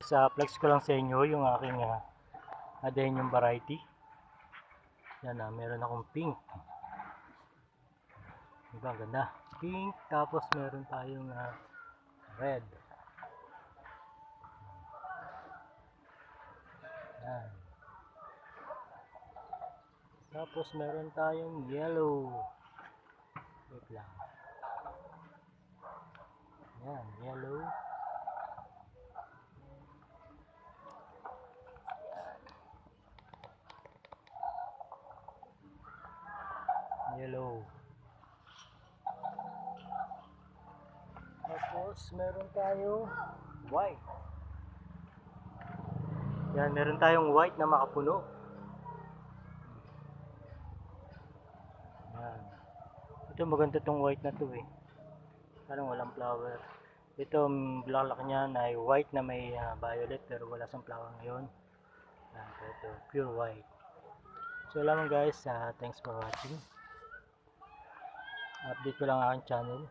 Sa flex ko lang sa inyo yung aking adenium variety. Yan meron akong pink. Diba, ganda. Pink, tapos meron tayong red. Yan. Tapos meron tayong yellow. Wait lang. Yan, yellow. Yellow. Tapos meron tayong white. Yan, meron tayong white na makapuno. Yan. Ito maganda tong white na to eh. Parang walang flower. Ito bulaklak niya ay white na may violet pero wala sang flower ngayon. Yan, ito pure white. So lamang guys, thanks for watching. Update ko lang aking channel.